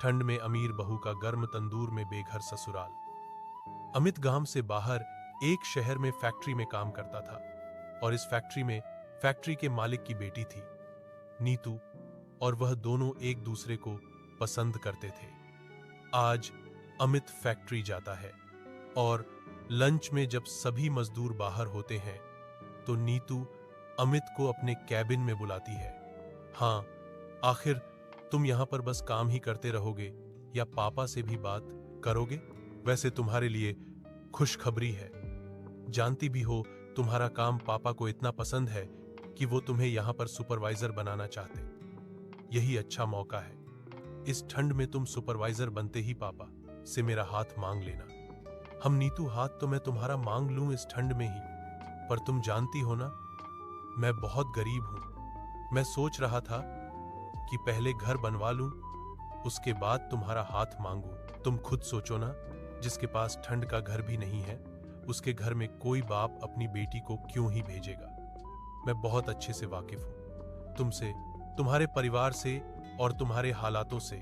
ठंड में अमीर बहू का गर्म तंदूर में बेघर ससुराल। अमित गांव से बाहर एक शहर में फैक्ट्री में काम करता था और इस फैक्ट्री में फैक्ट्री के मालिक की बेटी थी नीतू, और वह दोनों एक दूसरे को पसंद करते थे। आज अमित फैक्ट्री जाता है और लंच में जब सभी मजदूर बाहर होते हैं तो नीतू अमित को अपने कैबिन में बुलाती है। हाँ, आखिर तुम यहां पर बस काम ही करते रहोगे या पापा से भी बात करोगे? वैसे तुम्हारे लिए खुशखबरी है। जानती भी हो तुम्हारा काम पापा को इतना पसंद है कि वो तुम्हें यहां पर सुपरवाइजर बनाना चाहते। यही अच्छा मौका है। इस ठंड में तुम सुपरवाइजर बनते ही पापा से मेरा हाथ मांग लेना। हम नीतू, हाथ तो मैं तुम्हारा मांग लूं इस ठंड में ही, पर तुम जानती हो ना मैं बहुत गरीब हूं। मैं सोच रहा था कि पहले घर बनवा लूं, उसके बाद तुम्हारा हाथ मांगूं। तुम खुद सोचो ना, जिसके पास ठंड का घर भी नहीं है उसके घर में कोई बाप अपनी बेटी को क्यों ही भेजेगा। मैं बहुत अच्छे से वाकिफ हूं तुमसे, तुम्हारे परिवार से और तुम्हारे हालातों से।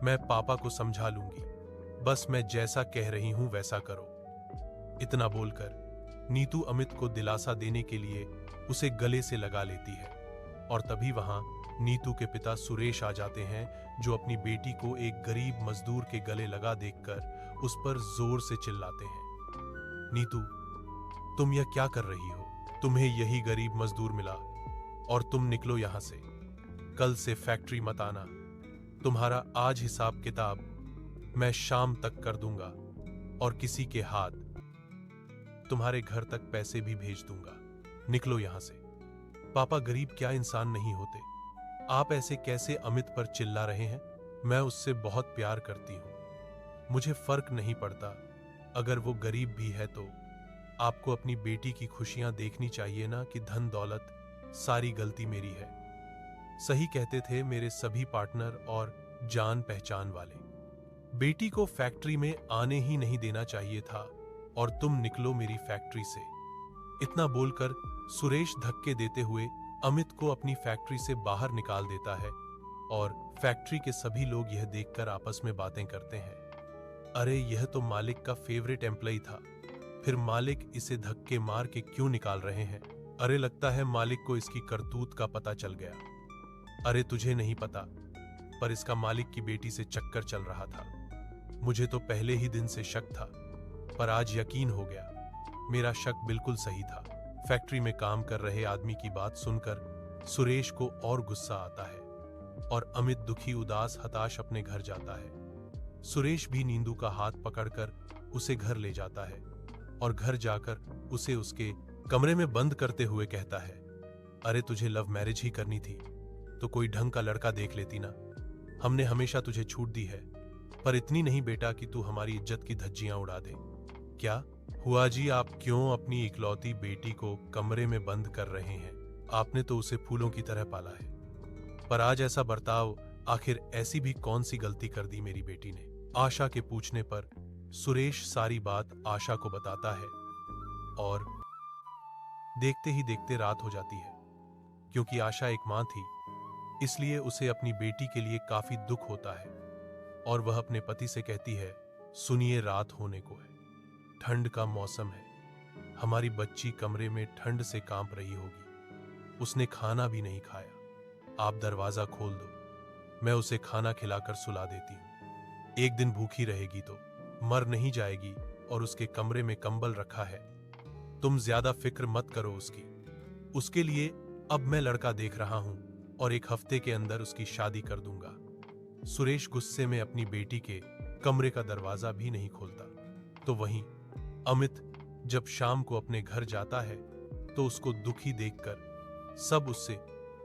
मैं पापा को समझा लूंगी, बस मैं जैसा कह रही हूं वैसा करो। इतना बोलकर नीतू अमित को दिलासा देने के लिए उसे गले से लगा लेती है और तभी वहां नीतू के पिता सुरेश आ जाते हैं, जो अपनी बेटी को एक गरीब मजदूर के गले लगा देखकर उस पर जोर से चिल्लाते हैं, नीतू, तुम यह क्या कर रही हो? तुम्हें यही गरीब मजदूर मिला और तुम निकलो यहां से। कल से फैक्ट्री मत आना। तुम्हारा आज हिसाब किताब मैं शाम तक कर दूंगा और किसी के हाथ तुम्हारे घर तक पैसे भी भेज दूंगा। निकलो यहां से। पापा गरीब क्या इंसान नहीं होते? आप ऐसे कैसे अमित पर चिल्ला रहे हैं? मैं उससे बहुत प्यार करती हूं। मुझे फर्क नहीं पड़ता अगर वो गरीब भी है तो। आपको अपनी बेटी की खुशियां देखनी चाहिए ना कि धन दौलत सारी गलती मेरी है। सही कहते थे मेरे सभी पार्टनर और जान पहचान वाले। बेटी को फैक्ट्री में आने ही नहीं देना चाहिए था और तुम निकलो मेरी फैक्ट्री से। इतना बोलकर सुरेश धक्के देते हुए अमित को अपनी फैक्ट्री से बाहर निकाल देता है और फैक्ट्री के सभी लोग यह देखकर आपस में बातें करते हैं, अरे यह तो मालिक का फेवरेट एम्प्लॉय था, फिर मालिक इसे धक्के मार के क्यों निकाल रहे हैं? अरे लगता है मालिक को इसकी करतूत का पता चल गया। अरे तुझे नहीं पता, पर इसका मालिक की बेटी से चक्कर चल रहा था। मुझे तो पहले ही दिन से शक था, पर आज यकीन हो गया। मेरा शक बिल्कुल सही था। फैक्ट्री में काम कर रहे आदमी की बात सुनकर सुरेश को और गुस्सा आता है और अमित दुखी, उदास, हताश अपने घर जाता है। सुरेश भी नींदू का हाथ पकड़कर उसे घर ले जाता है और घर जाकर उसे उसके कमरे में बंद करते हुए कहता है, अरे तुझे लव मैरिज ही करनी थी तो कोई ढंग का लड़का देख लेती ना। हमने हमेशा तुझे छूट दी है, पर इतनी नहीं बेटा कि तू हमारी इज्जत की धज्जियां उड़ा दे। क्या हुआ जी, आप क्यों अपनी इकलौती बेटी को कमरे में बंद कर रहे हैं? आपने तो उसे फूलों की तरह पाला है, पर आज ऐसा बर्ताव, आखिर ऐसी भी कौन सी गलती कर दी मेरी बेटी ने? आशा के पूछने पर सुरेश सारी बात आशा को बताता है और देखते ही देखते रात हो जाती है। क्योंकि आशा एक मां थी, इसलिए उसे अपनी बेटी के लिए काफी दुख होता है और वह अपने पति से कहती है, सुनिए रात होने को है, ठंड का मौसम है, हमारी बच्ची कमरे में ठंड से कांप रही होगी, उसने खाना भी नहीं खाया, आप दरवाजा खोल दो, मैं उसे खाना खिलाकर सुला देती हूं। एक दिन भूखी रहेगी तो मर नहीं जाएगी और उसके कमरे में कंबल रखा है, तुम ज्यादा फिक्र मत करो उसकी। उसके लिए अब मैं लड़का देख रहा हूं और एक हफ्ते के अंदर उसकी शादी कर दूंगा। सुरेश गुस्से में अपनी बेटी के कमरे का दरवाजा भी नहीं खोलता। तो वहीं अमित जब शाम को अपने घर जाता है तो उसको दुखी देखकर सब उससे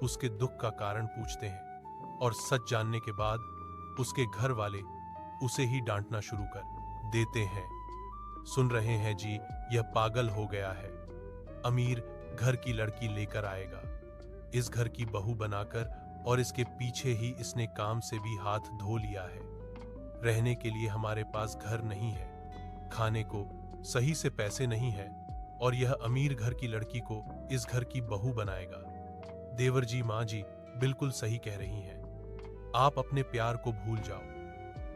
उसके दुख का कारण पूछते हैं और सच जानने के बाद उसके घर वाले उसे ही डांटना शुरू कर देते हैं। सुन रहे हैं जी, यह पागल हो गया है। अमीर घर की लड़की लेकर आएगा, इस घर की बहू बनाकर, और इसके पीछे ही इसने काम से भी हाथ धो लिया है। रहने के लिए हमारे पास घर नहीं है, खाने को सही से पैसे नहीं है, और यह अमीर घर की लड़की को इस घर की बहू बनाएगा। देवर जी, माँ जी बिल्कुल सही कह रही हैं। आप अपने प्यार को भूल जाओ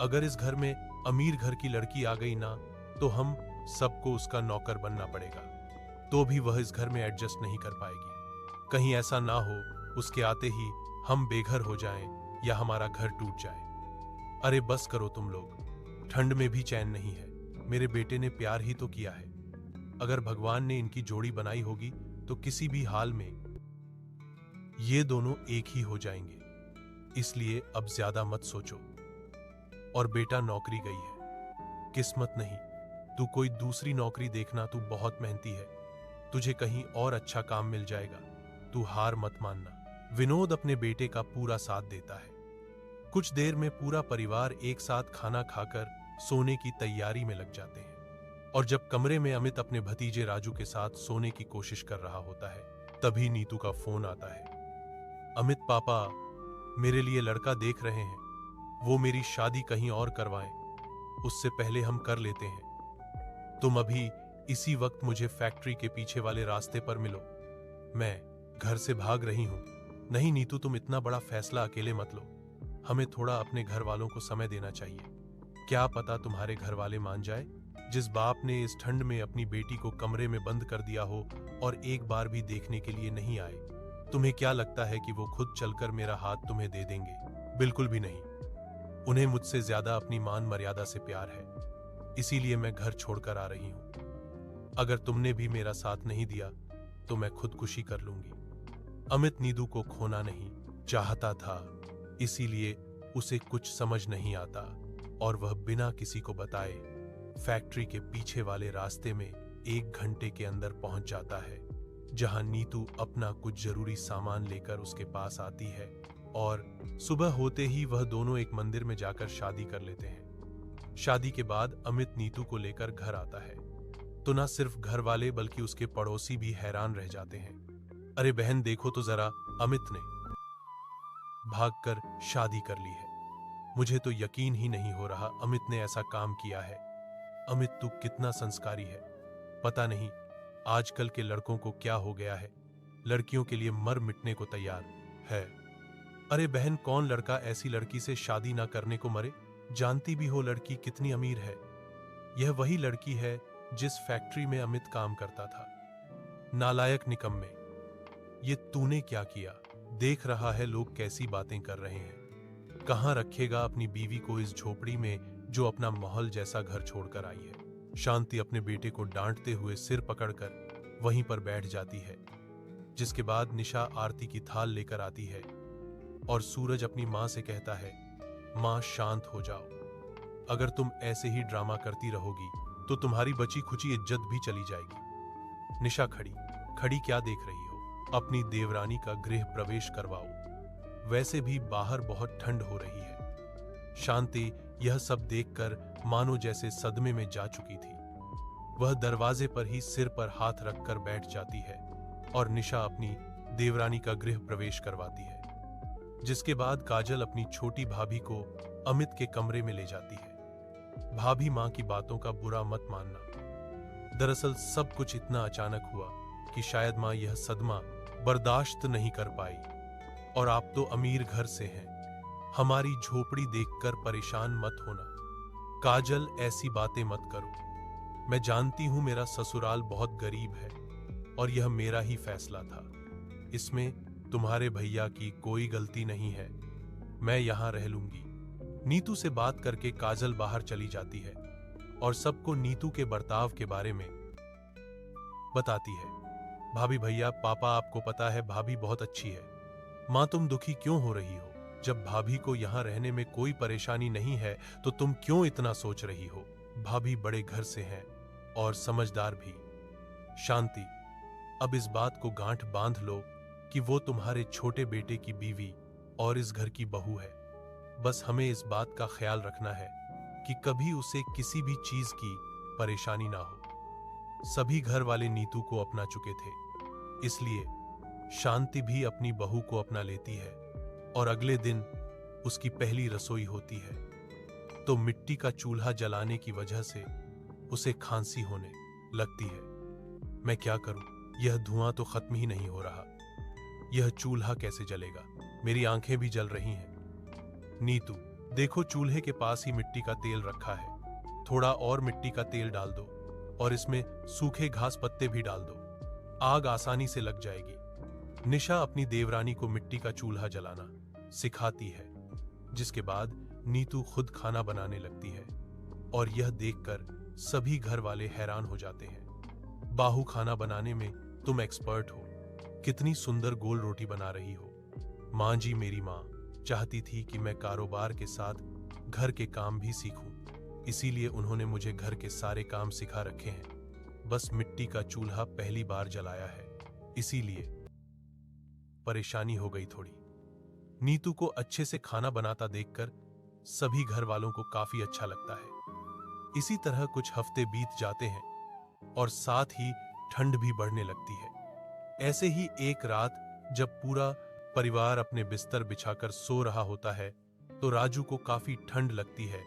अगर इस घर में अमीर घर की लड़की आ गई ना, तो हम सबको उसका नौकर बनना पड़ेगा। तो भी वह इस घर में एडजस्ट नहीं कर पाएगी। कहीं ऐसा ना हो उसके आते ही हम बेघर हो जाएं या हमारा घर टूट जाए। अरे बस करो तुम लोग, ठंड में भी चैन नहीं है। मेरे बेटे ने प्यार ही तो किया है। अगर भगवान ने इनकी जोड़ी बनाई होगी तो किसी भी हाल में ये दोनों एक ही हो जाएंगे। इसलिए अब ज्यादा मत सोचो। और बेटा, नौकरी गई है, किस्मत नहीं। तू कोई दूसरी नौकरी देखना, तू बहुत मेहनती है, तुझे कहीं और अच्छा काम मिल जाएगा। तू हार मत मानना। विनोद अपने बेटे का पूरा साथ देता है। कुछ देर में पूरा परिवार एक साथ खाना खाकर सोने की तैयारी में लग जाते हैं। और जब कमरे में अमित अपने भतीजे राजू के साथ सोने की कोशिश कर रहा होता है, तभी नीतू का फोन आता है। अमित पापा मेरे लिए लड़का देख रहे हैं, वो मेरी शादी कहीं और करवाएं, उससे पहले हम कर लेते हैं। तुम अभी इसी वक्त मुझे फैक्ट्री के पीछे वाले रास्ते पर मिलो। मैं घर से भाग रही हूं। नहीं नीतू, तुम इतना बड़ा फैसला अकेले मत लो। हमें थोड़ा अपने घर वालों को समय देना चाहिए। क्या पता तुम्हारे घर वाले मान जाए। जिस बाप ने इस ठंड में अपनी बेटी को कमरे में बंद कर दिया हो और एक बार भी देखने के लिए नहीं आए, तुम्हें क्या लगता है कि वो खुद चलकर मेरा हाथ तुम्हें दे देंगे? बिल्कुल भी नहीं। उन्हें मुझसे ज्यादा अपनी मान मर्यादा से प्यार है, इसीलिए मैं घर छोड़कर आ रही हूं। अगर तुमने भी मेरा साथ नहीं दिया तो मैं खुदकुशी कर लूंगी। अमित नीतू को खोना नहीं चाहता था, इसीलिए उसे कुछ समझ नहीं आता और वह बिना किसी को बताए फैक्ट्री के पीछे वाले रास्ते में 1 घंटे के अंदर पहुंच जाता है, जहां नीतू अपना कुछ जरूरी सामान लेकर उसके पास आती है। और सुबह होते ही वह दोनों एक मंदिर में जाकर शादी कर लेते हैं। शादी के बाद अमित नीतू को लेकर घर आता है, तो ना सिर्फ घर वाले बल्कि उसके पड़ोसी भी हैरान रह जाते हैं। अरे बहन देखो तो जरा, अमित ने भागकर शादी कर ली है। मुझे तो यकीन ही नहीं हो रहा अमित ने ऐसा काम किया है। अमित तू कितना संस्कारी है। पता नहीं आजकल के लड़कों को क्या हो गया है, लड़कियों के लिए मर मिटने को तैयार है। अरे बहन, कौन लड़का ऐसी लड़की से शादी ना करने को मरे? जानती भी हो लड़की कितनी अमीर है। यह वही लड़की है जिस फैक्ट्री में अमित काम करता था। नालायक निकम्मे, ये तूने क्या किया? देख रहा है लोग कैसी बातें कर रहे हैं। कहां रखेगा अपनी बीवी को इस झोपड़ी में जो अपना महल जैसा घर छोड़कर आई है। शांति अपने बेटे को डांटते हुए सिर पकड़कर वहीं पर बैठ जाती है। जिसके बाद निशा आरती की थाल लेकर आती है और सूरज अपनी मां से कहता है, मां शांत हो जाओ। अगर तुम ऐसे ही ड्रामा करती रहोगी तो तुम्हारी बची खुची इज्जत भी चली जाएगी। निशा खड़ी खड़ी क्या देख रही हो? अपनी देवरानी का गृह प्रवेश करवाओ। वैसे भी बाहर बहुत ठंड हो रही है। शांति यह सब देखकर मानो जैसे सदमे में जा चुकी थी। वह दरवाजे पर ही सिर पर हाथ रखकर बैठ जाती है और निशा अपनी देवरानी का गृह प्रवेश करवाती है। जिसके बाद काजल अपनी छोटी भाभी को अमित के कमरे में ले जाती है। भाभी मां की बातों का बुरा मत मानना। दरअसल सब कुछ इतना अचानक हुआ कि शायद मां यह सदमा बर्दाश्त नहीं कर पाई। और आप तो अमीर घर से हैं, हमारी झोपड़ी देखकर परेशान मत होना। काजल ऐसी बातें मत करो। मैं जानती हूं मेरा ससुराल बहुत गरीब है और यह मेरा ही फैसला था। इसमें तुम्हारे भैया की कोई गलती नहीं है। मैं यहां रह लूंगी। नीतू से बात करके काजल बाहर चली जाती है और सबको नीतू के बर्ताव के बारे में बताती है। भाभी भैया, पापा, आपको पता है भाभी बहुत अच्छी है। मां तुम दुखी क्यों हो रही हो? जब भाभी को यहां रहने में कोई परेशानी नहीं है तो तुम क्यों इतना सोच रही हो? भाभी बड़े घर से हैं और समझदार भी। शांति, अब इस बात को गांठ बांध लो कि वो तुम्हारे छोटे बेटे की बीवी और इस घर की बहू है। बस हमें इस बात का ख्याल रखना है कि कभी उसे किसी भी चीज की परेशानी ना हो। सभी घर वाले नीतू को अपना चुके थे, इसलिए शांति भी अपनी बहू को अपना लेती है और अगले दिन उसकी पहली रसोई होती है तो मिट्टी का चूल्हा जलाने की वजह से उसे खांसी होने लगती है। मैं क्या करूं? यह धुआं तो खत्म ही नहीं हो रहा। यह चूल्हा कैसे जलेगा? मेरी आंखें भी जल रही हैं। नीतू, देखो चूल्हे के पास ही मिट्टी का तेल रखा है, थोड़ा और मिट्टी का तेल डाल दो और इसमें सूखे घास पत्ते भी डाल दो, आग आसानी से लग जाएगी। निशा अपनी देवरानी को मिट्टी का चूल्हा जलाना सिखाती है, जिसके बाद नीतू खुद खाना बनाने लगती है और यह देखकर सभी घर वाले हैरान हो जाते हैं। बाहू, खाना बनाने में तुम एक्सपर्ट हो, कितनी सुंदर गोल रोटी बना रही हो। माँ जी, मेरी माँ चाहती थी कि मैं कारोबार के साथ घर के काम भी सीखूं, इसीलिए उन्होंने मुझे घर के सारे काम सिखा रखे हैं। बस मिट्टी का चूल्हा पहली बार जलाया है, इसीलिए परेशानी हो गई थोड़ी। नीतू को अच्छे से खाना बनाता देखकर सभी घर वालों को काफी अच्छा लगता है। इसी तरह कुछ हफ्ते बीत जाते हैं और साथ ही ठंड भी बढ़ने लगती है। ऐसे ही एक रात जब पूरा परिवार अपने बिस्तर बिछाकर सो रहा होता है तो राजू को काफी ठंड लगती है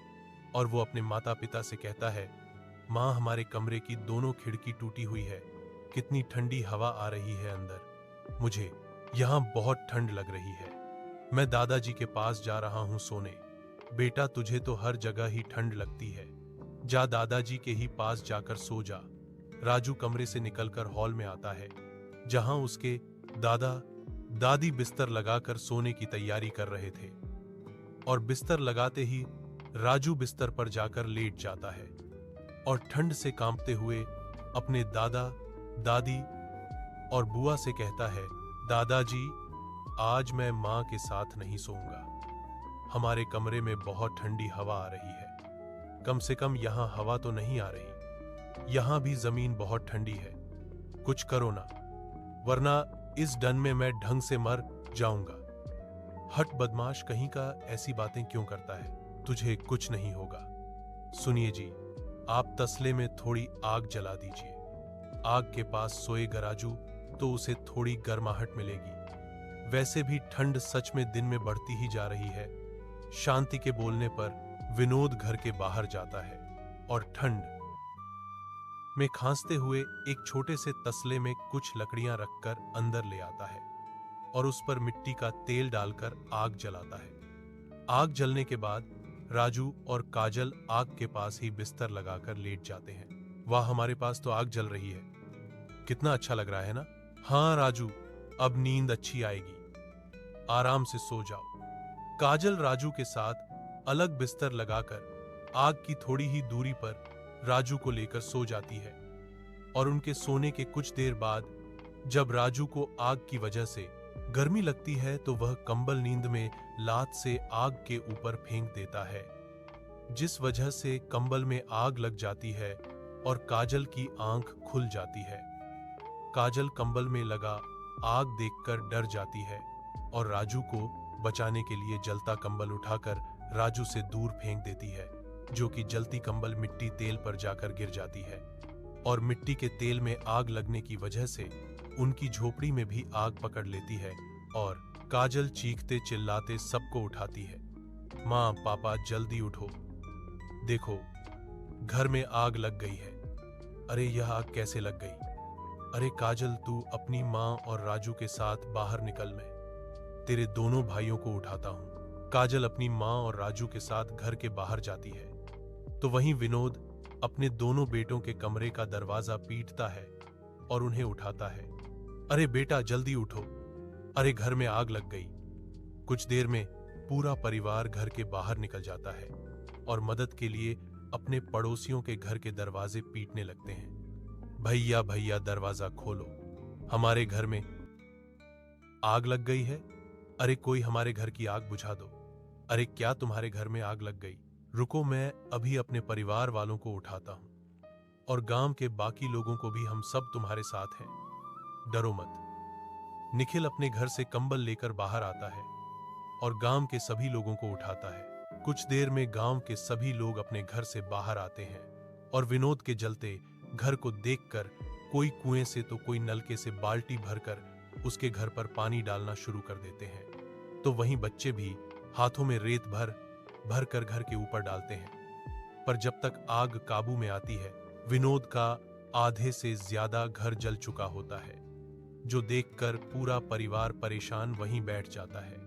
और वो अपने माता पिता से कहता है, माँ, हमारे कमरे की दोनों खिड़की टूटी हुई है, कितनी ठंडी हवा आ रही है अंदर, मुझे यहाँ बहुत ठंड लग रही है। मैं दादाजी के पास जा रहा हूँ सोने। बेटा, तुझे तो हर जगह ही ठंड लगती है, जा दादाजी के ही पास जाकर सो जा। राजू कमरे से निकलकर हॉल में आता है, जहां उसके दादा दादी बिस्तर लगाकर सोने की तैयारी कर रहे थे और बिस्तर लगाते ही राजू बिस्तर पर जाकर लेट जाता है और ठंड से कांपते हुए अपने दादा दादी और बुआ से कहता है, दादाजी, आज मैं मां के साथ नहीं सोऊंगा, हमारे कमरे में बहुत ठंडी हवा आ रही है। कम से कम यहां हवा तो नहीं आ रही, यहां भी जमीन बहुत ठंडी है, कुछ करो ना, वरना इस डन में मैं ढंग से मर जाऊंगा। हट बदमाश कहीं का, ऐसी बातें क्यों करता है, तुझे कुछ नहीं होगा। सुनिए जी, आप तसले में थोड़ी आग जला दीजिए, आग के पास सोएगा राजू तो उसे थोड़ी गर्माहट मिलेगी। वैसे भी ठंड सच में दिन में बढ़ती ही जा रही है। शांति के बोलने पर विनोद घर के बाहर जाता है और ठंड में खांसते हुए एक छोटे से तसले में कुछ लकड़ियां रखकर अंदर ले आता है और उस पर मिट्टी का तेल डालकर आग जलाता है। आग जलने के बाद राजू और काजल आग के पास ही बिस्तर लगाकर लेट जाते हैं। वाह, हमारे पास तो आग जल रही है, कितना अच्छा लग रहा है ना। हाँ राजू, अब नींद अच्छी आएगी, आराम से सो जाओ। काजल राजू के साथ अलग बिस्तर लगाकर आग की थोड़ी ही दूरी पर राजू को लेकर सो जाती है और उनके सोने के कुछ देर बाद जब राजू को आग की वजह से गर्मी लगती है तो वह कंबल नींद में लात से आग के ऊपर फेंक देता है, जिस वजह से कंबल में आग लग जाती है और काजल की आंख खुल जाती है। काजल कंबल में लगा आग देखकर डर जाती है और राजू को बचाने के लिए जलता कंबल उठाकर राजू से दूर फेंक देती है, जो कि जलती कंबल मिट्टी तेल पर जाकर गिर जाती है और मिट्टी के तेल में आग लगने की वजह से उनकी झोपड़ी में भी आग पकड़ लेती है और काजल चीखते चिल्लाते सबको उठाती है। माँ, पापा, जल्दी उठो, देखो घर में आग लग गई है। अरे यह आग कैसे लग गई? अरे काजल, तू अपनी माँ और राजू के साथ बाहर निकल, मैं तेरे दोनों भाइयों को उठाता हूँ। काजल अपनी माँ और राजू के साथ घर के बाहर जाती है तो वहीं विनोद अपने दोनों बेटों के कमरे का दरवाजा पीटता है और उन्हें उठाता है। अरे बेटा, जल्दी उठो, अरे घर में आग लग गई। कुछ देर में पूरा परिवार घर के बाहर निकल जाता है और मदद के लिए अपने पड़ोसियों के घर के दरवाजे पीटने लगते हैं। भैया भैया, दरवाजा खोलो, हमारे घर में आग लग गई है। अरे कोई हमारे घर की आग बुझा दो। अरे क्या तुम्हारे घर में आग लग गई? रुको, मैं अभी अपने परिवार वालों को उठाता हूं और गांव के बाकी लोगों को भी, हम सब तुम्हारे साथ हैं, डरो मत। निखिल अपने घर से कंबल लेकर बाहर आता है और गांव के सभी लोगों को उठाता है। कुछ देर में गांव के सभी लोग अपने घर से बाहर आते हैं और विनोद के जलते घर को देखकर कोई कुएं से तो कोई नलके से बाल्टी भरकर उसके घर पर पानी डालना शुरू कर देते हैं। तो वहीं बच्चे भी हाथों में रेत भर भर कर घर के ऊपर डालते हैं। पर जब तक आग काबू में आती है, विनोद का आधे से ज्यादा घर जल चुका होता है, जो देखकर पूरा परिवार परेशान वहीं बैठ जाता है।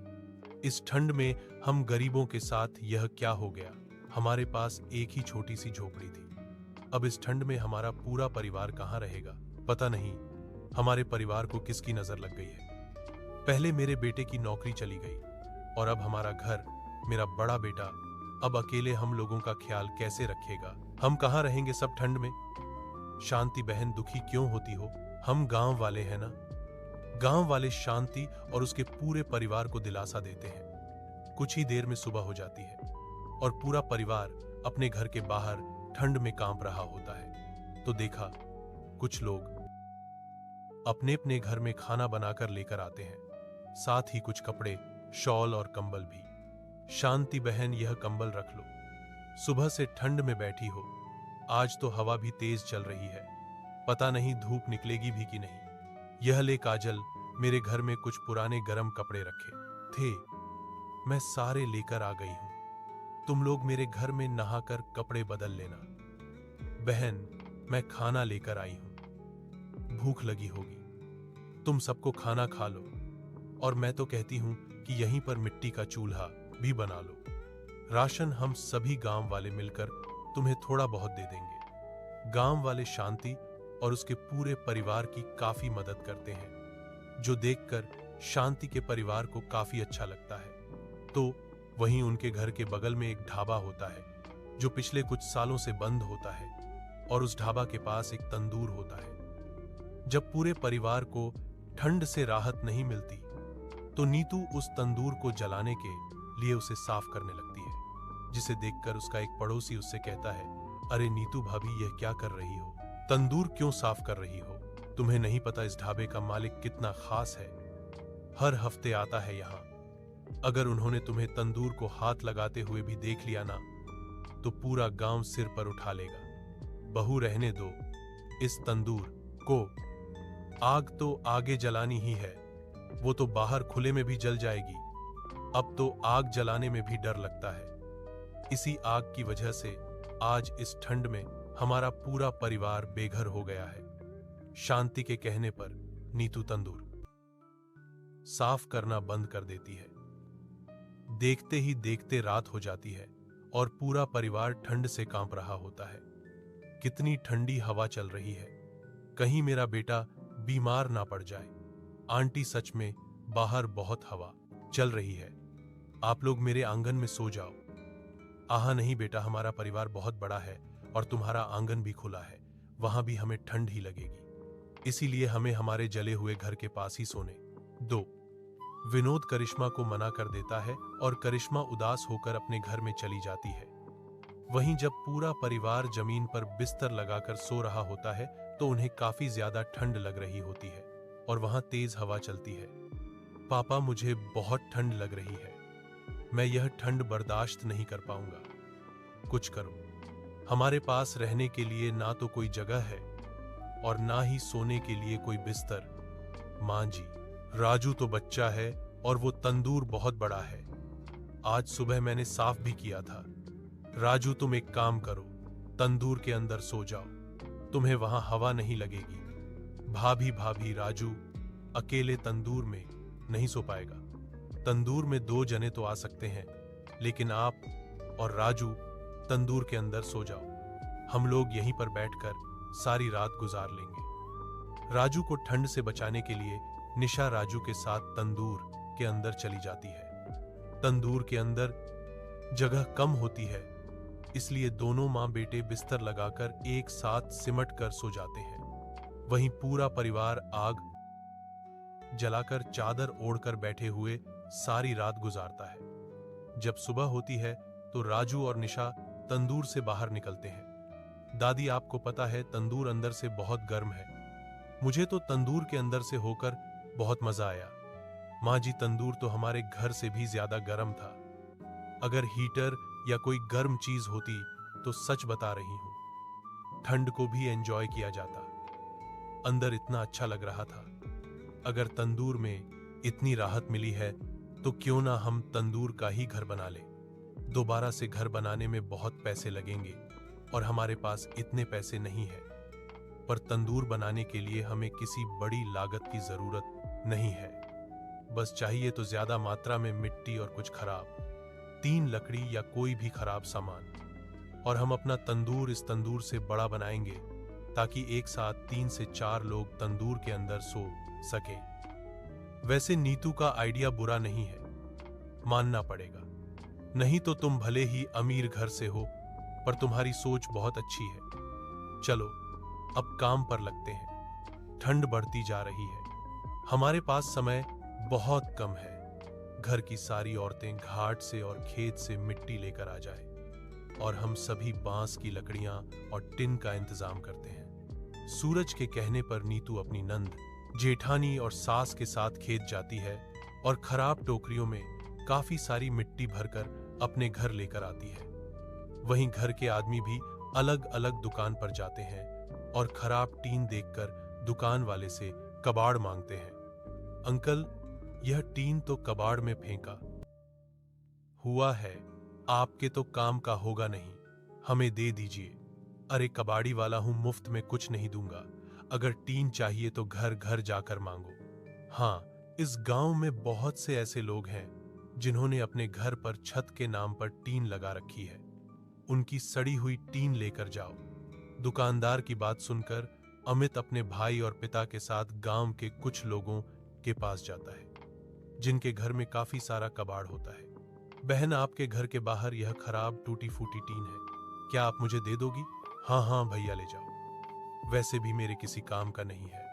इस ठंड में हम गरीबों के साथ यह क्या हो गया। हमारे पास एक ही छोटी सी झोपड़ी थी। अब इस ठंड में हमारा पूरा परिवार कहाँ रहेगा। पता नहीं हमारे परिवार को किसकी नजर लग गई है। पहले मेरे बेटे की नौकरी चली गई और अब हमारा घर, मेरा बड़ा बेटा अब अकेले हम लोगों का ख्याल कैसे रखेगा। हम कहाँ रहेंगे सब ठंड में। शांति बहन दुखी क्यों होती हो? हम गांव वाले हैं ना। गांव वाले शांति और उसके पूरे परिवार को दिलासा देते हैं। कुछ ही देर में सुबह हो जाती है और पूरा परिवार अपने घर के बाहर ठंड में कांप रहा होता है। तो देखा, कुछ लोग अपने अपने घर में खाना बनाकर लेकर आते हैं, साथ ही कुछ कपड़े, शॉल और कंबल भी। शांति बहन, यह कंबल रख लो। सुबह से ठंड में बैठी हो। आज तो हवा भी तेज चल रही है, पता नहीं धूप निकलेगी भी कि नहीं। यह ले काजल, मेरे घर में कुछ पुराने गरम कपड़े रखे थे, मैं सारे लेकर आ गई हूं। तुम लोग मेरे घर में नहाकर कपड़े बदल लेना। बहन, मैं खाना लेकर आई हूं, भूख लगी होगी, तुम सबको खाना खा लो। और मैं तो कहती हूं कि यहीं पर मिट्टी का चूल्हा भी बना लो। राशन हम सभी गांव वाले मिलकर तुम्हें थोड़ा बहुत दे देंगे। गांव वाले शांति और उसके पूरे परिवार की काफी मदद करते हैं, जो देखकर शांति के परिवार को काफी अच्छा लगता है। तो वहीं उनके घर के बगल में एक ढाबा होता है, जो पिछले कुछ सालों से बंद होता है, और उस ढाबा के पास एक तंदूर होता है। जब पूरे परिवार को ठंड से राहत नहीं मिलती, तो नीतू उस तंदूर को जलाने के लिए उसे साफ करने लगती है, जिसे देखकर उसका एक पड़ोसी उससे कहता है, अरे नीतू भाभी, यह क्या कर रही हो? तंदूर क्यों साफ कर रही हो? तुम्हें नहीं पता इस ढाबे का मालिक कितना खास है? हर हफ्ते आता है यहाँ। अगर उन्होंने तुम्हें तंदूर को हाथ लगाते हुए भी देख लिया ना, तो पूरा गांव सिर पर उठा लेगा। बहू, रहने दो इस तंदूर को, आग तो आगे जलानी ही है, वो तो बाहर खुले में भी जल जाएगी। अब तो आग जलाने में भी डर लगता है। इसी आग की वजह से आज इस ठंड में हमारा पूरा परिवार बेघर हो गया है। शांति के कहने पर नीतू तंदूर साफ करना बंद कर देती है। देखते ही देखते रात हो जाती है और पूरा परिवार ठंड से कांप रहा होता है। कितनी ठंडी हवा चल रही है, कहीं मेरा बेटा बीमार ना पड़ जाए। आंटी, सच में बाहर बहुत हवा चल रही है, आप लोग मेरे आंगन में सो जाओ। आहा नहीं बेटा, हमारा परिवार बहुत बड़ा है और तुम्हारा आंगन भी खुला है, वहां भी हमें ठंड ही लगेगी, इसीलिए हमें हमारे जले हुए घर के पास ही सोने दो। विनोद करिश्मा को मना कर देता है और करिश्मा उदास होकर अपने घर में चली जाती है। वहीं जब पूरा परिवार जमीन पर बिस्तर लगाकर सो रहा होता है, तो उन्हें काफी ज्यादा ठंड लग रही होती है और वहां तेज हवा चलती है। पापा, मुझे बहुत ठंड लग रही है, मैं यह ठंड बर्दाश्त नहीं कर पाऊंगा, कुछ करो। हमारे पास रहने के लिए ना तो कोई जगह है और ना ही सोने के लिए कोई बिस्तर। मां जी, राजू तो बच्चा है और वो तंदूर बहुत बड़ा है, आज सुबह मैंने साफ भी किया था। राजू, तुम एक काम करो, तंदूर के अंदर सो जाओ, तुम्हें वहां हवा नहीं लगेगी। भाभी भाभी, राजू अकेले तंदूर में नहीं सो पाएगा। तंदूर में 2 जने तो आ सकते हैं, लेकिन आप और राजू तंदूर के अंदर सो जाओ, हम लोग यहीं पर बैठकर सारी रात गुजार लेंगे। राजू को ठंड से बचाने के लिए निशा राजू के साथ तंदूर के अंदर चली जाती है। तंदूर के अंदर जगह कम होती है, इसलिए दोनों मां बेटे बिस्तर लगाकर एक साथ सिमट कर सो जाते हैं। वहीं पूरा परिवार आग जलाकर चादर ओढ़कर बैठे हुए सारी रात गुजारता है। जब सुबह होती है तो राजू और निशा तंदूर से बाहर निकलते हैं। दादी, आपको पता है तंदूर अंदर से बहुत गर्म है, मुझे तो तंदूर के अंदर से होकर बहुत मजा आया। माँ जी, तंदूर तो हमारे घर से भी ज्यादा गर्म था, अगर हीटर या कोई गर्म चीज होती तो सच बता रही हूं, ठंड को भी एंजॉय किया जाता। अंदर इतना अच्छा लग रहा था। अगर तंदूर में इतनी राहत मिली है तो क्यों ना हम तंदूर का ही घर बना लें। दोबारा से घर बनाने में बहुत पैसे लगेंगे और हमारे पास इतने पैसे नहीं है, पर तंदूर बनाने के लिए हमें किसी बड़ी लागत की जरूरत नहीं है। बस चाहिए तो ज्यादा मात्रा में मिट्टी और कुछ खराब 3 लकड़ी या कोई भी खराब सामान, और हम अपना तंदूर इस तंदूर से बड़ा बनाएंगे ताकि एक साथ 3 से 4 लोग तंदूर के अंदर सो सके। वैसे नीतू का आइडिया बुरा नहीं है, मानना पड़ेगा। नहीं तो तुम भले ही अमीर घर से हो, पर तुम्हारी सोच बहुत अच्छी है। चलो अब काम पर लगते हैं। ठंड बढ़ती जा रही है, हमारे पास समय बहुत कम है। घर की सारी औरतें घाट से और खेत से मिट्टी लेकर आ जाए और हम सभी बांस की लकड़ियां और टिन का इंतजाम करते हैं। सूरज के कहने पर नीतू अपनी नंद, जेठानी और सास के साथ खेत जाती है और खराब टोकरियों में काफी सारी मिट्टी भरकर अपने घर लेकर आती है। वहीं घर के आदमी भी अलग अलग दुकान पर जाते हैं और खराब टीन देखकर दुकान वाले से कबाड़ मांगते हैं। अंकल, यह टीन तो कबाड़ में फेंका हुआ है, आपके तो काम का होगा नहीं, हमें दे दीजिए। अरे कबाड़ी वाला हूं, मुफ्त में कुछ नहीं दूंगा। अगर टीन चाहिए तो घर घर जाकर मांगो। हाँ, इस गांव में बहुत से ऐसे लोग हैं जिन्होंने अपने घर पर छत के नाम पर टीन लगा रखी है। उनकी सड़ी हुई टीन लेकर जाओ। दुकानदार की बात सुनकर अमित अपने भाई और पिता के साथ गांव के कुछ लोगों के पास जाता है जिनके घर में काफी सारा कबाड़ होता है। बहन, आपके घर के बाहर यह खराब टूटी फूटी टीन है, क्या आप मुझे दे दोगी? हाँ हाँ भैया, ले जाओ। वैसे भी मेरे किसी काम का नहीं है,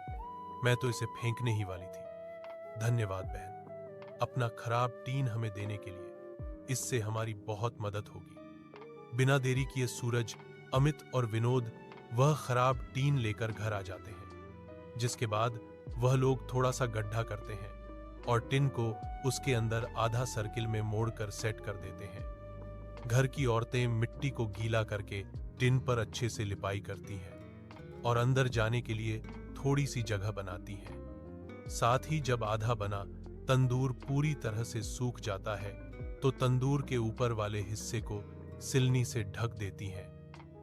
मैं तो इसे फेंकने ही वाली थी। धन्यवाद बहन, अपना खराब टीन हमें देने के लिए, इससे हमारी बहुत मदद होगी। बिना देरी किए सूरज, अमित और विनोद वह खराब टीन लेकर घर आ जाते हैं, जिसके बाद वह लोग थोड़ा सा गड्ढा करते हैं और टिन को उसके अंदर आधा सर्किल में मोड़कर सेट कर देते हैं। घर की औरतें मिट्टी को गीला करके टिन पर अच्छे से लिपाई करती हैं और अंदर जाने के लिए थोड़ी सी जगह बनाती हैं। साथ ही जब आधा बना तंदूर पूरी तरह से सूख जाता है तो तंदूर के ऊपर वाले हिस्से को सिलनी से ढक देती हैं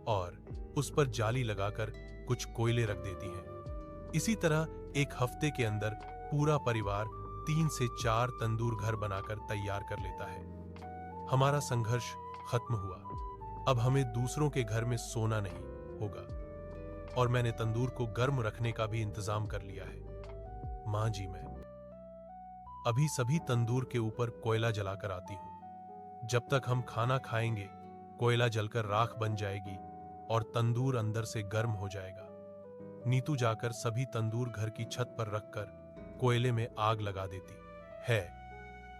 और उस पर जाली लगाकर कुछ कोयले रख देती हैं। इसी तरह एक हफ्ते के अंदर पूरा परिवार 3 से 4 तंदूर घर बनाकर तैयार कर लेता है। हमारा संघर्ष खत्म हुआ, अब हमें दूसरों के घर में सोना नहीं होगा और मैंने तंदूर को गर्म रखने का भी इंतजाम कर लिया है। मां जी, मैं अभी सभी तंदूर के ऊपर कोयला जलाकर आती हूं। जब तक हम खाना खाएंगे कोयला जलकर राख बन जाएगी और तंदूर अंदर से गर्म हो जाएगा। नीतू जाकर सभी तंदूर घर की छत पर रखकर कोयले में आग लगा देती है।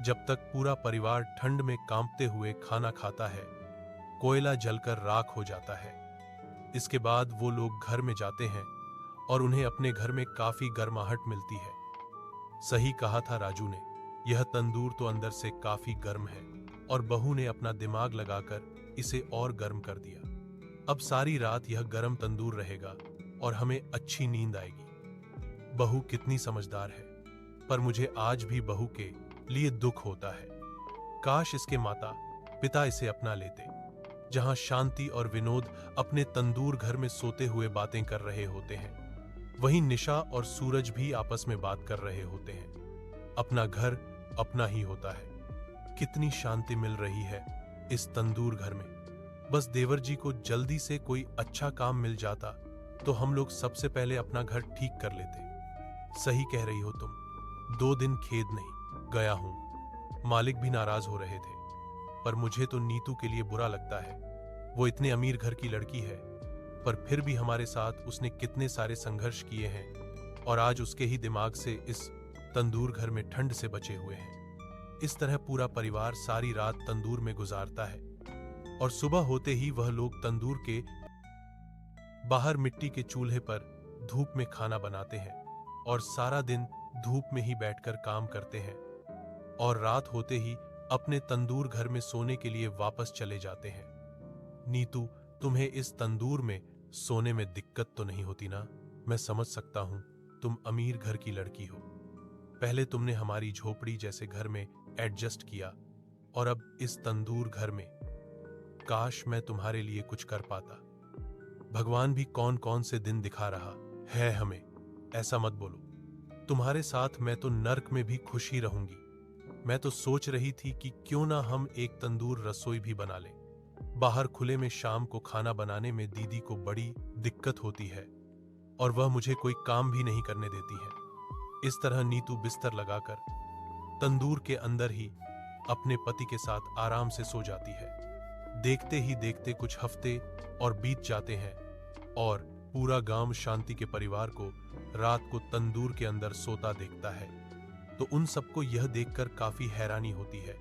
जब तक पूरा परिवार ठंड में कांपते हुए खाना खाता है, कोयला जलकर राख हो जाता है। इसके बाद वो लोग घर में जाते हैं और उन्हें अपने घर में काफी गर्माहट मिलती है। सही कहा था राजू ने, यह तंदूर तो अंदर से काफी गर्म है और बहू ने अपना दिमाग लगाकर इसे और गर्म कर दिया। अब सारी रात यह गर्म तंदूर रहेगा और हमें अच्छी नींद आएगी। बहू कितनी समझदार है, पर मुझे आज भी बहू के लिए दुख होता है। काश इसके माता पिता इसे अपना लेते, जहां शांति और विनोद अपने तंदूर घर में सोते हुए बातें कर रहे होते हैं, वहीं निशा और सूरज भी आपस में बात कर रहे होते हैं। अपना घर अपना ही होता है। कितनी शांति मिल रही है इस तंदूर घर में। बस देवर जी को जल्दी से कोई अच्छा काम मिल जाता तो हम लोग सबसे पहले अपना घर ठीक कर लेते। सही कह रही हो तुम, 2 दिन खेद नहीं गया हूं। मालिक भी नाराज हो रहे थे, पर मुझे तो नीतू के लिए बुरा लगता है। वो इतने अमीर घर की लड़की है, पर फिर भी हमारे साथ उसने कितने सारे संघर्ष किए हैं और आज उसके ही दिमाग से इस तंदूर घर में ठंड से बचे हुए हैं। इस तरह पूरा परिवार सारी रात तंदूर में गुजारता है और सुबह होते ही वह लोग तंदूर के बाहर मिट्टी के चूल्हे पर धूप में खाना बनाते हैं और सारा दिन धूप में ही बैठकर काम करते हैं और रात होते ही अपने तंदूर घर में सोने के लिए वापस चले जाते हैं। नीतू, तुम्हें इस तंदूर में सोने में दिक्कत तो नहीं होती ना? मैं समझ सकता हूं, तुम अमीर घर की लड़की हो। पहले तुमने हमारी झोपड़ी जैसे घर में एडजस्ट किया और अब इस तंदूर घर में। काश मैं तुम्हारे लिए कुछ कर पाता। भगवान भी कौन कौन से दिन दिखा रहा है हमें। ऐसा मत बोलो, तुम्हारे साथ मैं तो नर्क में भी खुश ही रहूंगी। मैं तो सोच रही थी कि क्यों ना हम एक तंदूर रसोई भी बना लें। बाहर खुले में शाम को खाना बनाने में दीदी को बड़ी दिक्कत होती है और वह मुझे कोई काम भी नहीं करने देती है। इस तरह नीतू बिस्तर लगाकर तंदूर के अंदर ही अपने पति के साथ आराम से सो जाती है। देखते ही देखते कुछ हफ्ते और बीत जाते हैं और पूरा गांव शांति के परिवार को रात को तंदूर के अंदर सोता देखता है। तो उन सबको यह देखकर काफी हैरानी होती है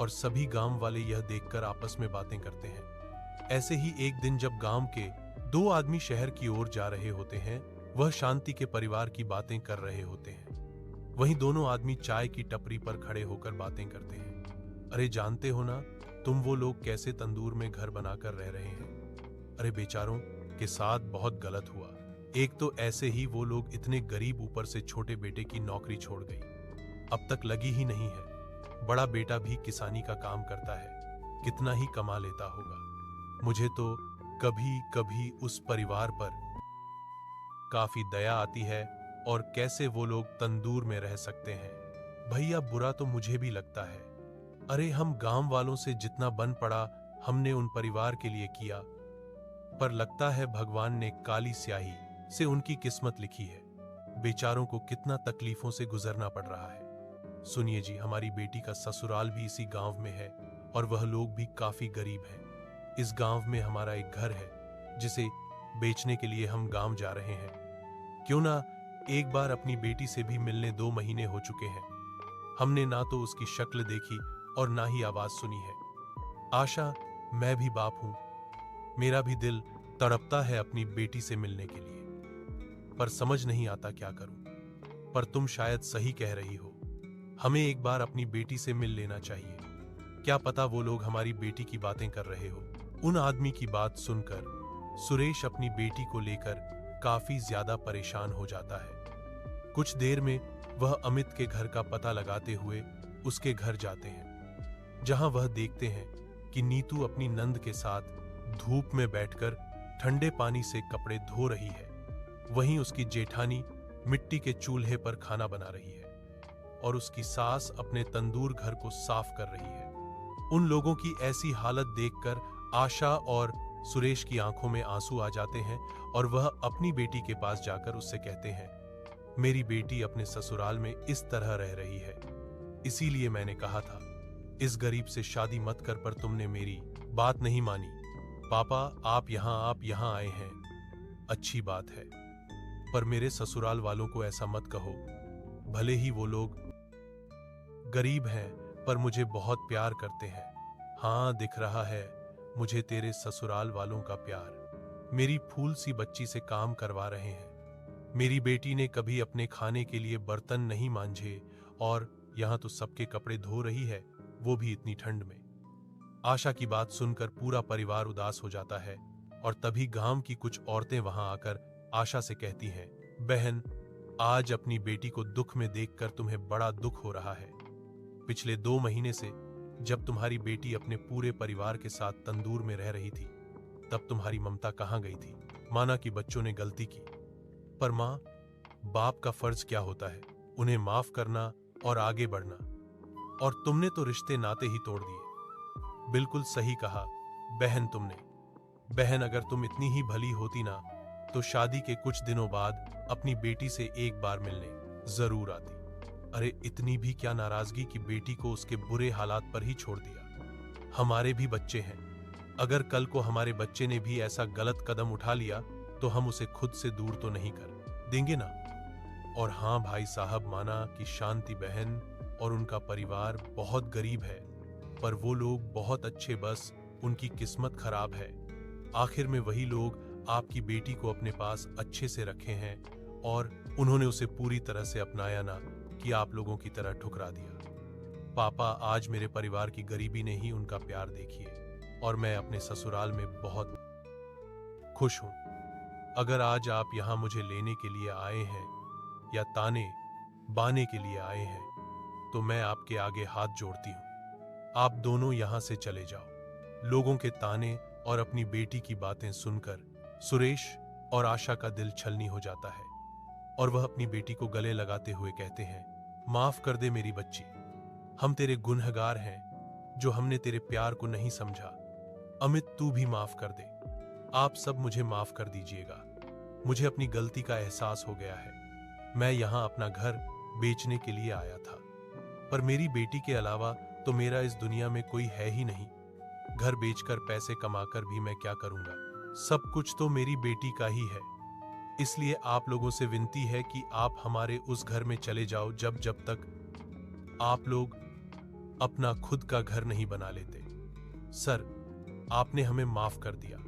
और सभी गांव वाले यह देखकर आपस में बातें करते हैं। ऐसे ही एक दिन जब गांव के दो आदमी शहर की ओर जा रहे होते हैं, वह शांति के परिवार की बातें कर रहे होते हैं। वहीं दोनों आदमी चाय की टपरी पर खड़े होकर बातें करते हैं। अरे जानते हो ना, तुम वो लोग कैसे तंदूर में घर बनाकर रह रहे हैं? अरे बेचारों के साथ बहुत गलत हुआ। एक तो ऐसे ही वो लोग इतने गरीब, ऊपर से छोटे बेटे की नौकरी छोड़ गई, अब तक लगी ही नहीं है। बड़ा बेटा भी किसानी का काम करता है, कितना ही कमा लेता होगा। मुझे तो कभी कभी उस परिवार पर काफी दया आती है और कैसे वो लोग तंदूर में रह सकते हैं। भैया बुरा तो मुझे भी लगता है। अरे हम गांव वालों से जितना बन पड़ा हमने उन परिवार के लिए किया, पर लगता है भगवान ने काली स्याही से उनकी किस्मत लिखी है। बेचारों को कितना तकलीफों से गुजरना पड़ रहा है। सुनिए जी, हमारी बेटी का ससुराल भी इसी गांव में है और वह लोग भी काफी गरीब हैं। इस गांव में हमारा एक घर है जिसे बेचने के लिए हम गांव जा रहे हैं। क्यों ना एक बार अपनी बेटी से भी मिलने 2 महीने हो चुके हैं। हमने ना तो उसकी शक्ल देखी और ना ही आवाज सुनी है। आशा, मैं भी बाप हूं, मेरा भी दिल तड़पता है अपनी बेटी से मिलने के लिए, पर समझ नहीं आता क्या करूं। पर तुम शायद सही कह रही हो, हमें एक बार अपनी बेटी से मिल लेना चाहिए। क्या पता वो लोग हमारी बेटी की बातें कर रहे हो। उन आदमी की बात सुनकर सुरेश अपनी बेटी को लेकर काफी ज्यादा परेशान हो जाता है। कुछ देर में वह अमित के घर का पता लगाते हुए उसके घर जाते हैं, जहां वह देखते हैं कि नीतू अपनी नंद के साथ धूप में बैठकर ठंडे पानी से कपड़े धो रही है। वहीं उसकी जेठानी मिट्टी के चूल्हे पर खाना बना रही है और उसकी सास अपने तंदूर घर को साफ कर रही है। उन लोगों की ऐसी हालत देखकर आशा और सुरेश की आंखों में आंसू आ जाते हैं और वह अपनी बेटी के पास जाकर उससे कहते हैं, मेरी बेटी अपने ससुराल में इस तरह रह रही है, इसीलिए मैंने कहा था इस गरीब से शादी मत कर, पर तुमने मेरी बात नहीं मानी। पापा आप यहाँ आए हैं, अच्छी बात है, पर मेरे ससुराल वालों को ऐसा मत कहो। भले ही वो लोग गरीब हैं, पर मुझे बहुत प्यार करते हैं। हाँ, दिख रहा है मुझे तेरे ससुराल वालों का प्यार। मेरी फूल सी बच्ची से काम करवा रहे हैं। मेरी बेटी ने कभी अपने खाने के लिए बर्तन नहीं मांजे और यहाँ तो सबके कपड़े धो रही है, वो भी इतनी ठंड में। आशा की बात सुनकर पूरा परिवार उदास हो जाता है और तभी गांव की कुछ औरतें वहां आकर आशा से कहती हैं, बहन, आज अपनी बेटी को दुख में देखकर तुम्हें बड़ा दुख हो रहा है। पिछले 2 महीने से जब तुम्हारी बेटी अपने पूरे परिवार के साथ तंदूर में रह रही थी, तब तुम्हारी ममता कहाँ गई थी? माना कि बच्चों ने गलती की, पर माँ, बाप का फर्ज क्या होता है? उन्हें माफ करना और आगे बढ़ना। और तुमने तो रिश्ते नाते ही तोड़ दिए। बिल्कुल सही कहा बहन तुमने। बहन, अगर तुम इतनी ही भली होती ना, तो शादी के कुछ दिनों बाद अपनी बेटी से एक बार मिलने जरूर आती। अरे इतनी भी क्या नाराजगी कि बेटी को उसके बुरे हालात पर ही छोड़ दिया। हमारे भी बच्चे हैं, अगर कल को हमारे बच्चे ने भी ऐसा गलत कदम उठा लिया तो हम उसे खुद से दूर तो नहीं कर देंगे ना। और हाँ भाई साहब, माना कि शांति बहन और उनका परिवार बहुत गरीब है, पर वो लोग बहुत अच्छे, बस उनकी किस्मत खराब है। आखिर में वही लोग आपकी बेटी को अपने पास अच्छे से रखे हैं और उन्होंने उसे पूरी तरह से अपनाया ना कि आप लोगों की तरह ठुकरा दिया। पापा, आज मेरे परिवार की गरीबी ने ही उनका प्यार देखिए और मैं अपने ससुराल में बहुत खुश हूं। अगर आज आप यहाँ मुझे लेने के लिए आए हैं या ताने बाने के लिए आए हैं, तो मैं आपके आगे हाथ जोड़ती हूं। आप दोनों यहां से चले जाओ। लोगों के ताने और अपनी बेटी की बातें सुनकर सुरेश और आशा का दिल छलनी हो जाता है। और वह अपनी बेटी को गले लगाते हुए कहते हैं, माफ कर दे मेरी बच्ची, हम तेरे गुनहगार हैं जो हमने तेरे प्यार को नहीं समझा। अमित, तू भी माफ कर दे। आप सब मुझे माफ कर दीजिएगा। मुझे अपनी गलती का एहसास हो गया है। मैं यहाँ अपना घर बेचने के लिए आया था, पर मेरी बेटी के अलावा तो मेरा इस दुनिया में कोई है ही नहीं। घर बेचकर पैसे कमाकर भी मैं क्या करूंगा? सब कुछ तो मेरी बेटी का ही है। इसलिए आप लोगों से विनती है कि आप हमारे उस घर में चले जाओ जब तक आप लोग अपना खुद का घर नहीं बना लेते। सर, आपने हमें माफ कर दिया,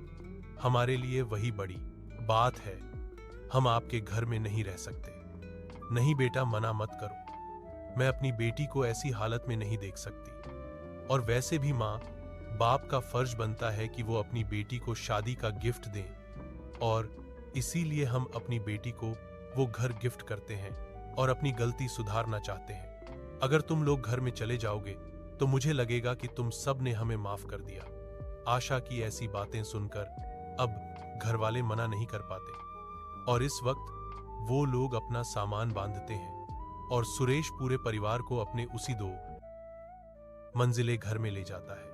हमारे लिए वही बड़ी बात है। हम आपके घर में नहीं रह सकते। नहीं बेटा, मना मत करो। मैं अपनी बेटी को ऐसी हालत में नहीं देख सकती। और वैसे भी माँ बाप का फर्ज बनता है कि वो अपनी बेटी को शादी का गिफ्ट दें, और इसीलिए हम अपनी बेटी को वो घर गिफ्ट करते हैं और अपनी गलती सुधारना चाहते हैं। अगर तुम लोग घर में चले जाओगे तो मुझे लगेगा कि तुम सब ने हमें माफ कर दिया। आशा की ऐसी बातें सुनकर अब घर वाले मना नहीं कर पाते और इस वक्त वो लोग अपना सामान बांधते हैं और सुरेश पूरे परिवार को अपने उसी 2 मंजिले घर में ले जाता है।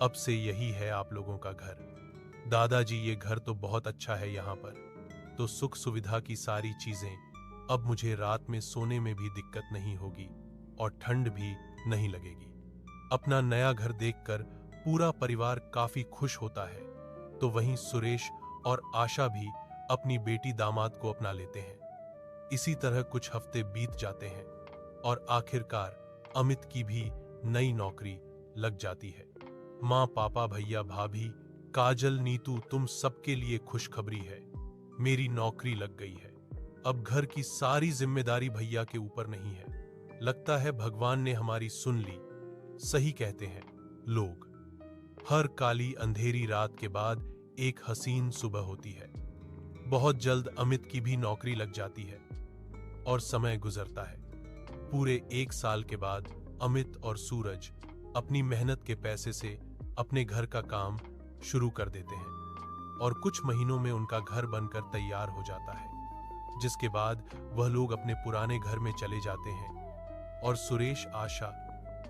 अब से यही है आप लोगों का घर। दादाजी, ये घर तो बहुत अच्छा है, यहाँ पर तो सुख सुविधा की सारी चीजें। अब मुझे रात में सोने में भी दिक्कत नहीं होगी और ठंड भी नहीं लगेगी। अपना नया घर देखकर पूरा परिवार काफी खुश होता है। तो वहीं सुरेश और आशा भी अपनी बेटी दामाद को अपना लेते हैं। इसी तरह कुछ हफ्ते बीत जाते हैं और आखिरकार अमित की भी नई नौकरी लग जाती है। माँ, पापा, भैया, भाभी, काजल, नीतू, तुम सबके लिए खुशखबरी है, मेरी नौकरी लग गई है। अब घर की सारी जिम्मेदारी भैया के ऊपर नहीं है। लगता है भगवान ने हमारी सुन ली। सही कहते हैं लोग, हर काली अंधेरी रात के बाद एक हसीन सुबह होती है। बहुत जल्द अमित की भी नौकरी लग जाती है और समय गुजरता है। पूरे 1 साल के बाद अमित और सूरज अपनी मेहनत के पैसे से अपने घर का काम शुरू कर देते हैं और कुछ महीनों में उनका घर बनकर तैयार हो जाता है, जिसके बाद वह लोग अपने पुराने घर में चले जाते हैं और सुरेश, आशा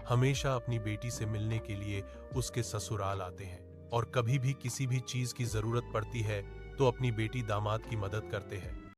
हमेशा अपनी बेटी से मिलने के लिए उसके ससुराल आते हैं और कभी भी किसी भी चीज की जरूरत पड़ती है तो अपनी बेटी दामाद की मदद करते हैं।